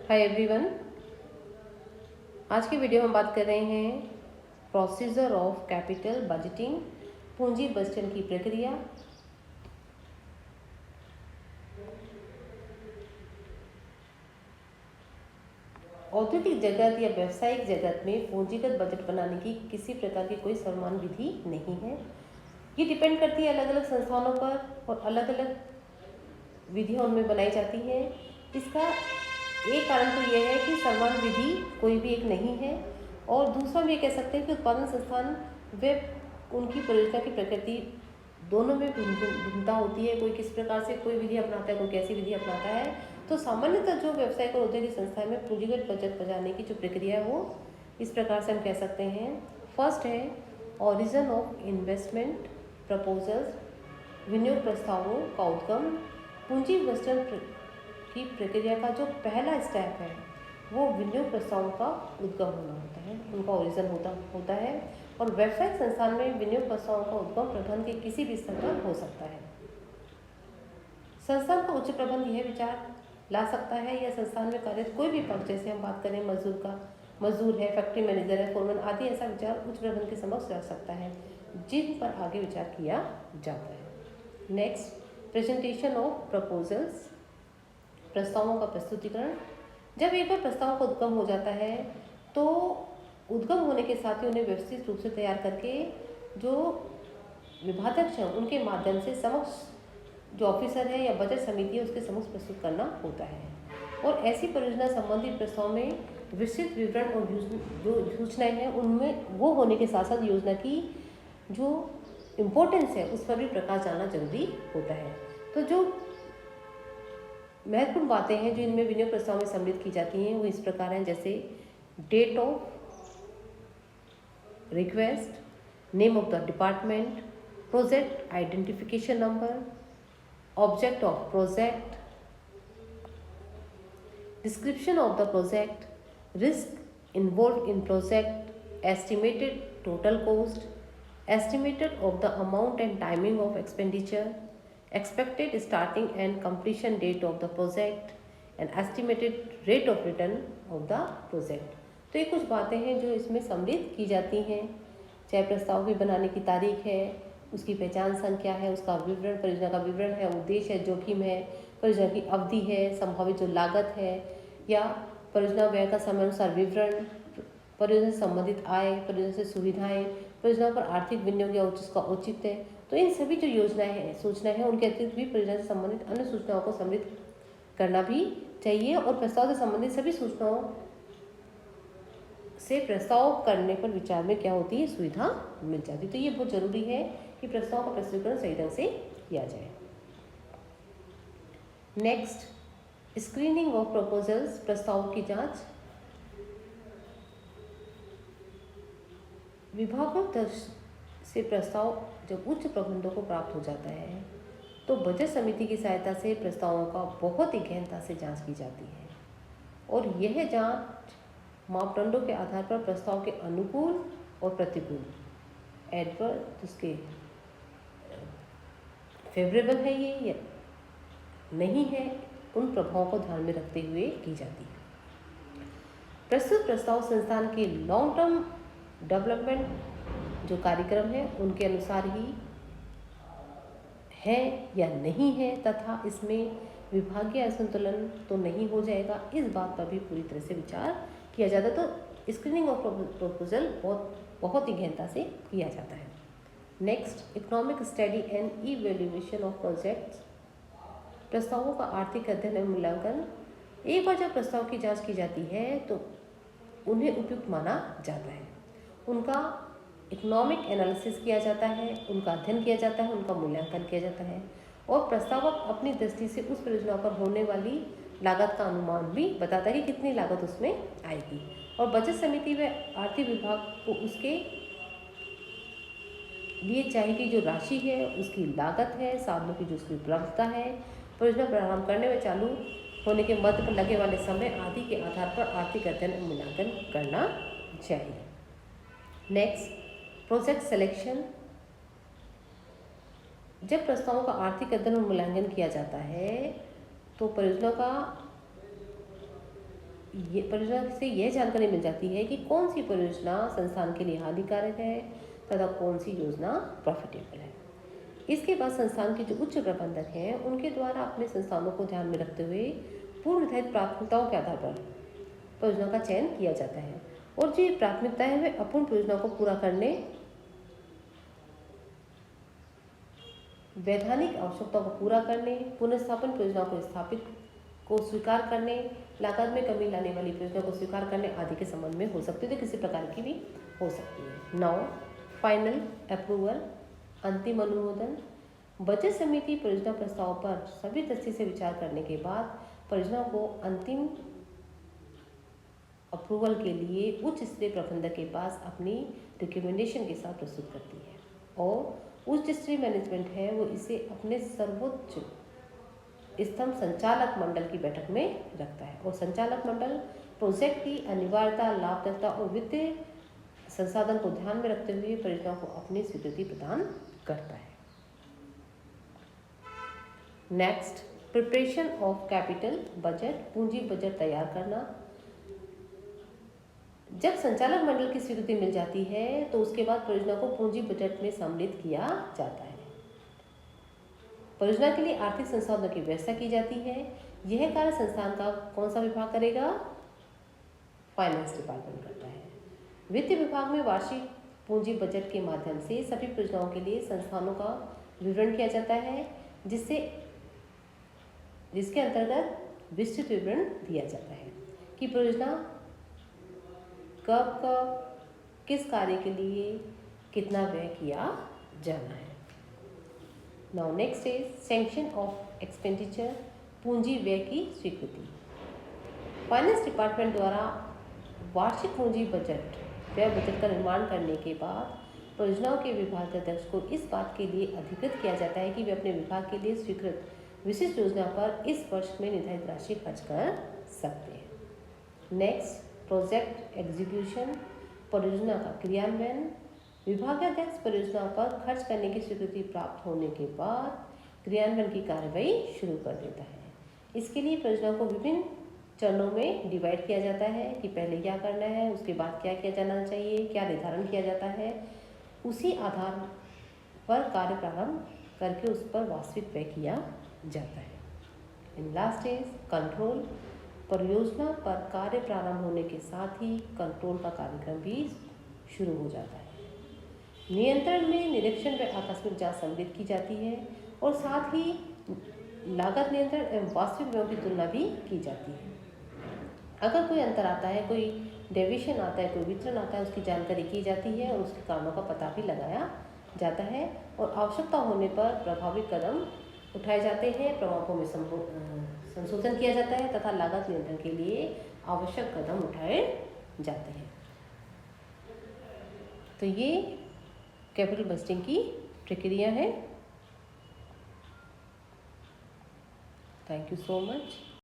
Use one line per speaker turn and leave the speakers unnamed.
Hi everyone. आज की video में बात कर रहे हैं प्रोसीजर ऑफ कैपिटल बजटिंग, पूंजी बजटन की प्रक्रिया। औद्योगिक जगत या व्यावसायिक जगत में पूंजीगत बजट बनाने की किसी प्रकार की कोई समान विधि नहीं है। ये डिपेंड करती है अलग अलग संस्थानों पर और अलग अलग विधियाँ उनमें बनाई जाती हैं। इसका एक कारण तो यह है कि समान विधि कोई भी एक नहीं है, और दूसरा हम ये कह सकते हैं कि उत्पादन संस्थान वे उनकी परियोजना की प्रकृति दोनों में भिन्नता होती है। कोई किस प्रकार से कोई विधि अपनाता है, कोई कैसी विधि अपनाता है। तो सामान्यतः जो व्यवसायिक और औद्योगिक संस्था में पूंजीगत बचत बचाने की जो प्रक्रिया है वो इस प्रकार से हम कह सकते हैं। फर्स्ट है ओरिजिन ऑफ इन्वेस्टमेंट प्रपोजल्स, विनियोग प्रस्तावों का उद्गम। पूंजी बचत की प्रक्रिया का जो पहला स्टेप है वो विनियोग प्रस्तावों का उद्गम होना होता है, उनका ओरिजिन होता है। और व्यावसायिक संस्थान में विनियोग प्रस्तावों का उद्गम प्रबंध के किसी भी स्तर पर हो सकता है। संस्थान का उच्च प्रबंध यह विचार ला सकता है या संस्थान में कार्यरत कोई भी पक्ष, जैसे हम बात करें मजदूर है, फैक्ट्री मैनेजर है, फोरमैन आदि, ऐसा विचार उच्च प्रबंध के समक्ष रख सकता है जिन पर आगे विचार किया जाता है। नेक्स्ट, प्रेजेंटेशन ऑफ प्रपोजल्स, प्रस्तावों का प्रस्तुतिकरण। जब एक बार प्रस्ताव का उद्गम हो जाता है तो उद्गम होने के साथ ही उन्हें व्यवस्थित रूप से तैयार करके जो विभागाध्यक्ष हैं उनके माध्यम से समक्ष जो ऑफिसर है या बजट समिति है उसके समक्ष प्रस्तुत करना होता है। और ऐसी परियोजना संबंधी प्रस्ताव में विस्तृत विवरण और जो योजनाएं हैं उनमें वो होने के साथ साथ योजना की जो इम्पोर्टेंस है उस पर भी प्रकाश डालना जरूरी होता है। तो जो महत्वपूर्ण बातें हैं जो इनमें विनियोग प्रस्ताव में सम्मिलित की जाती हैं वो इस प्रकार हैं, जैसे date of request, name of the department, project identification number, object of project, description of the project, risk involve in project, estimated total cost, estimated of the amount and timing of expenditure, expected starting and completion date of the project and estimated rate of return of the project। तो ये कुछ बातें हैं जो इसमें सम्मिलित की जाती हैं, चाहे प्रस्ताव की बनाने की तारीख है, उसकी पहचान संख्या है, उसका विवरण, परियोजना का विवरण है, उद्देश्य है, जोखिम है, परियोजना की अवधि है, संभावित जो लागत है, या परियोजना व्यय का समयानुसार विवरण, परियोजना से संबंधित आय, परियोजना से सुविधाएं, परियोजना पर आर्थिक विनियोग या उसका औचित्य। तो इन सभी जो योजनाएं हैं, सूचनाएं हैं, उनके अतिरिक्त भी परियोजना से संबंधित अन्य सूचनाओं को सम्मिलित करना भी चाहिए। और प्रस्ताव से संबंधित सभी सूचनाओं से प्रस्ताव करने पर विचार में क्या होती है, सुविधा मिल जाती है। तो ये बहुत जरूरी है कि प्रस्ताव का प्रस्तुतिकरण सही ढंग से किया जाए। नेक्स्ट, स्क्रीनिंग ऑफ प्रपोजल्स, प्रस्ताव की जांच। विभागों से प्रस्ताव जब उच्च प्रबंधों को प्राप्त हो जाता है तो बजट समिति की सहायता से प्रस्तावों का बहुत ही गहनता से जांच की जाती है, और यह जांच मापदंडों के आधार पर प्रस्ताव के अनुकूल और प्रतिकूल, एडवर्स, उसके फेवरेबल है ये या नहीं है, उन प्रभावों को ध्यान में रखते हुए की जाती है। प्रस्तुत प्रस्ताव संस्थान के लॉन्ग टर्म डेवलपमेंट जो कार्यक्रम है उनके अनुसार ही है या नहीं है, तथा इसमें विभागीय असंतुलन तो नहीं हो जाएगा, इस बात पर भी पूरी तरह से विचार किया जाता है। तो स्क्रीनिंग ऑफ प्रपोजल बहुत ही गहनता से किया जाता है। Next, economic study and evaluation of projects, प्रस्तावों का आर्थिक अध्ययन एवं मूल्यांकन। एक बार जब प्रस्ताव की जांच की जाती है तो उन्हें उपयुक्त माना जाता है, उनका इकोनॉमिक एनालिसिस किया जाता है, उनका अध्ययन किया जाता है, उनका मूल्यांकन किया जाता है, और प्रस्तावक अपनी दृष्टि से उस परियोजना पर होने वाली लागत का अनुमान भी बताता है कि कितनी लागत उसमें आएगी, और बजट समिति व आर्थिक विभाग को उसके लिए चाहिए कि जो राशि है, उसकी लागत है, साधनों की जो उसकी उपलब्धता है, परियोजना प्रारंभ करने व चालू होने के मध्य पर लगे वाले समय आदि के आधार पर आर्थिक अध्ययन और मूल्यांकन करना चाहिए। Next, project selection. जब प्रस्तावों का आर्थिक अध्ययन और मूल्यांकन किया जाता है तो परियोजना का ये परियोजना से यह जानकारी मिल जाती है कि कौन सी परियोजना संस्थान के लिए हानिकारक है तथा कौन सी योजना प्रॉफिटेबल है। इसके बाद संस्थान के जो उच्च प्रबंधक हैं उनके द्वारा अपने संस्थानों को ध्यान में रखते हुए पूर्व निर्धारित प्राथमिकताओं के आधार पर परियोजना का चयन किया जाता है और जो ये प्राथमिकताएं हैं वे अपूर्ण परियोजना को पूरा करने, वैधानिक आवश्यकताओं को पूरा करने, पुनर्स्थापन परियोजना को स्थापित को स्वीकार करने, लागत में कमी लाने वाली परियोजना को स्वीकार करने आदि के संबंध में हो सकती है, तो किसी प्रकार की भी हो सकती है। 9 फाइनल अप्रूवल, अंतिम अनुमोदन। बजट समिति परियोजना प्रस्ताव पर सभी दृष्टि से विचार करने के बाद परियोजना को अंतिम अप्रूवल के लिए उच्च स्तरीय प्रबंधक के पास अपनी रिकमेंडेशन के साथ प्रस्तुत करती है और उच्च स्तरीय मैनेजमेंट है वो इसे अपने सर्वोच्च स्तंभ संचालक मंडल की बैठक में रखता है और संचालक मंडल प्रोजेक्ट की अनिवार्यता, लाभप्रदता और वित्तीय संसाधन को ध्यान में रखते हुए परियोजना को अपनी स्वीकृति प्रदान करता है। Next, preparation of capital budget, पूंजी बजट तैयार करना। जब संचालक मंडल की स्वीकृति मिल जाती है तो उसके बाद परियोजना को पूंजी बजट में सम्मिलित किया जाता है। परियोजना के लिए आर्थिक संसाधनों की व्यवस्था की जाती है। यह कार्य संस्थान का कौन सा विभाग करेगा? फाइनेंस डिपार्टमेंट करता है। वित्त विभाग में वार्षिक पूंजी बजट के माध्यम से सभी परियोजनाओं के लिए संस्थानों का विवरण किया जाता है जिसके अंतर्गत विस्तृत विवरण दिया जाता है कि परियोजना कब किस कार्य के लिए कितना व्यय किया जाना है। Now next is sanction of expenditure, पूंजी व्यय की स्वीकृति। फाइनेंस डिपार्टमेंट द्वारा वार्षिक पूंजी बजट व्यय बजट का निर्माण करने के बाद परियोजनाओं के विभागाध्यक्ष को इस बात के लिए अधिकृत किया जाता है कि वे अपने विभाग के लिए स्वीकृत विशिष्ट योजना पर इस वर्ष में निर्धारित राशि खर्च कर सकते हैं। नेक्स्ट, प्रोजेक्ट एग्जीक्यूशन, परियोजना का क्रियान्वयन। विभागाध्यक्ष परियोजना पर खर्च करने की स्वीकृति प्राप्त होने के बाद क्रियान्वयन की कार्रवाई शुरू कर देता है। इसके लिए परियोजना को विभिन्न चरणों में डिवाइड किया जाता है कि पहले क्या करना है, उसके बाद क्या किया जाना चाहिए, क्या निर्धारण किया जाता है। उसी आधार पर कार्य प्रारंभ करके उस पर वास्तविक व्यय किया जाता है। इन लास्ट इज कंट्रोल, परियोजना पर कार्य प्रारंभ होने के साथ ही कंट्रोल का कार्यक्रम भी शुरू हो जाता है। नियंत्रण में निरीक्षण व आकस्मिक जांच सम्मिलित की जाती है और साथ ही लागत नियंत्रण एवं वास्तविक व्ययों की तुलना भी की जाती है। अगर कोई अंतर आता है, कोई डेविएशन आता है, कोई विचरण आता है, उसकी जानकारी की जाती है और उसके कारणों का पता भी लगाया जाता है और आवश्यकता होने पर प्रभावी कदम उठाए जाते हैं, प्रभावों में संशोधन किया जाता है तथा लागत नियंत्रण के लिए आवश्यक कदम उठाए जाते हैं। तो ये कैपिटल बजटिंग की प्रक्रिया है। Thank you so much.